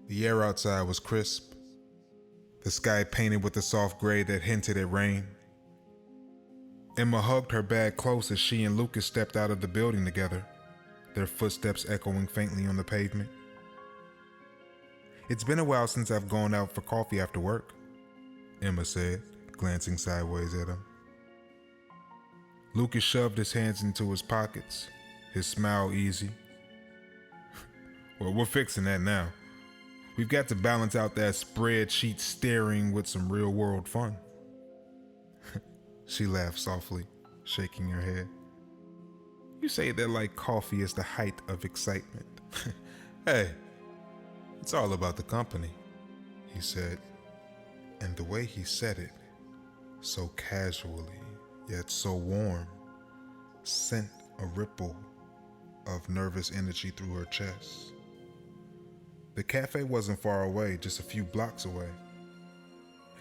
The air outside was crisp, the sky painted with a soft gray that hinted at rain. Emma hugged her bag close as she and Lucas stepped out of the building together, their footsteps echoing faintly on the pavement. "It's been a while since I've gone out for coffee after work," Emma said, glancing sideways at him. Lucas shoved his hands into his pockets, his smile easy. "Well, we're fixing that now. We've got to balance out that spreadsheet staring with some real-world fun." She laughed softly, shaking her head. "You say that like coffee is the height of excitement." "Hey, it's all about the company," he said. And the way he said it, so casually, yet so warm, sent a ripple of nervous energy through her chest. The cafe wasn't far away, just a few blocks away.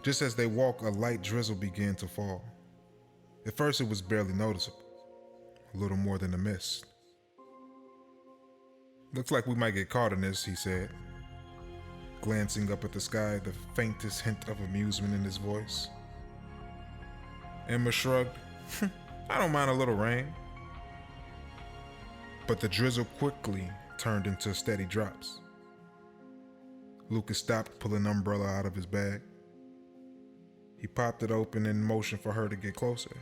Just as they walked, a light drizzle began to fall. At first it was barely noticeable, a little more than a mist. "Looks like we might get caught in this," he said, glancing up at the sky, the faintest hint of amusement in his voice. Emma shrugged. "I don't mind a little rain." But the drizzle quickly turned into steady drops. Lucas stopped, pulling an umbrella out of his bag. He popped it open and motioned for her to get closer.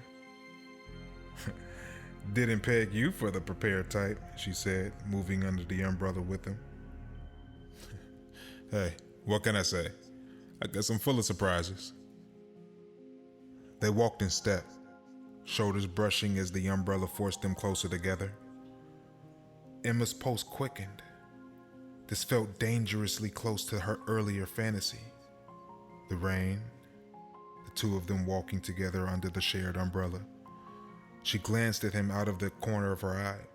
"Didn't peg you for the prepared type," she said, moving under the umbrella with him. "Hey, what can I say? I guess I'm full of surprises." They walked in step, shoulders brushing as the umbrella forced them closer together. Emma's pulse quickened. This felt dangerously close to her earlier fantasy. The rain, the two of them walking together under the shared umbrella. She glanced at him out of the corner of her eye,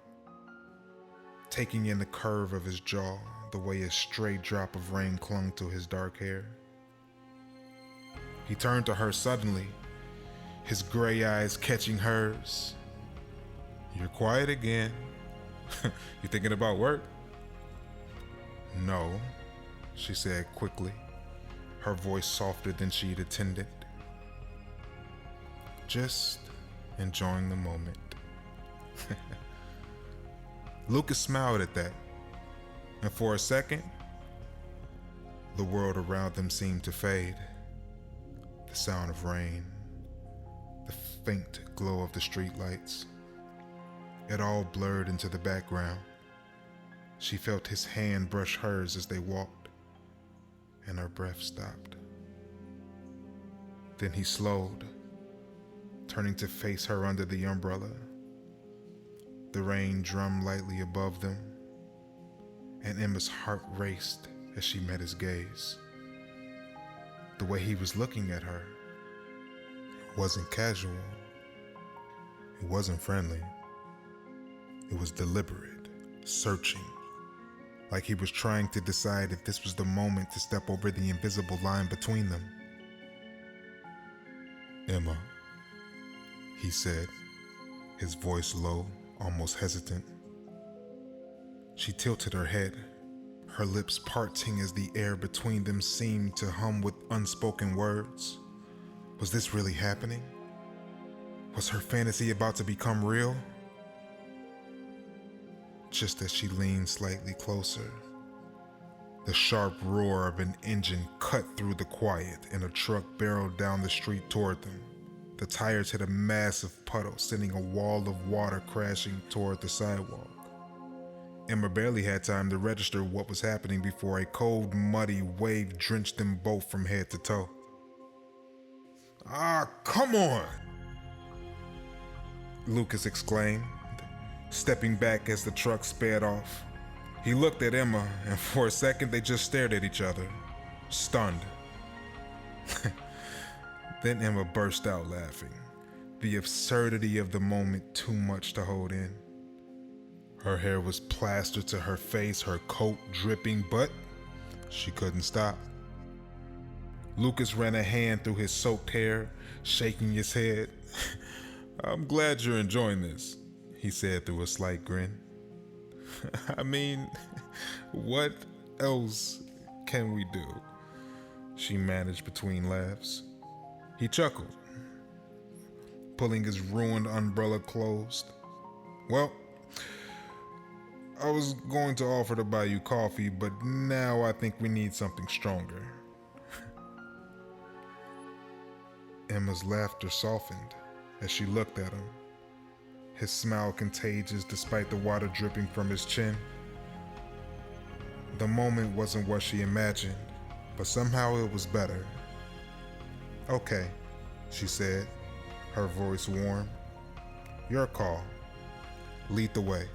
taking in the curve of his jaw, the way a stray drop of rain clung to his dark hair. He turned to her suddenly, his gray eyes catching hers. "You're quiet again. You thinking about work?" "No," she said quickly, her voice softer than she'd intended. "Just enjoying the moment." Lucas smiled at that, and for a second, the world around them seemed to fade. The sound of rain, the faint glow of the streetlights, it all blurred into the background. She felt his hand brush hers as they walked, and her breath stopped. Then he slowed, turning to face her under the umbrella. The rain drummed lightly above them, and Emma's heart raced as she met his gaze. The way he was looking at her, it wasn't casual, it wasn't friendly. It was deliberate, searching, like he was trying to decide if this was the moment to step over the invisible line between them. "Emma," he said, his voice low, almost hesitant. She tilted her head, her lips parting as the air between them seemed to hum with unspoken words. Was this really happening? Was her fantasy about to become real? Just as she leaned slightly closer, the sharp roar of an engine cut through the quiet and a truck barreled down the street toward them. The tires hit a massive puddle, sending a wall of water crashing toward the sidewalk. Emma barely had time to register what was happening before a cold, muddy wave drenched them both from head to toe. "Ah, come on!" Lucas exclaimed, stepping back as the truck sped off. He looked at Emma, and for a second they just stared at each other, stunned. Then Emma burst out laughing, the absurdity of the moment too much to hold in. Her hair was plastered to her face, her coat dripping, but she couldn't stop. Lucas ran a hand through his soaked hair, shaking his head. "I'm glad you're enjoying this," he said through a slight grin. "I mean, what else can we do?" She managed between laughs. He chuckled, pulling his ruined umbrella closed. "Well, I was going to offer to buy you coffee, but now I think we need something stronger." Emma's laughter softened as she looked at him, his smile contagious despite the water dripping from his chin. The moment wasn't what she imagined, but somehow it was better. "Okay," she said, her voice warm. "Your call. Lead the way."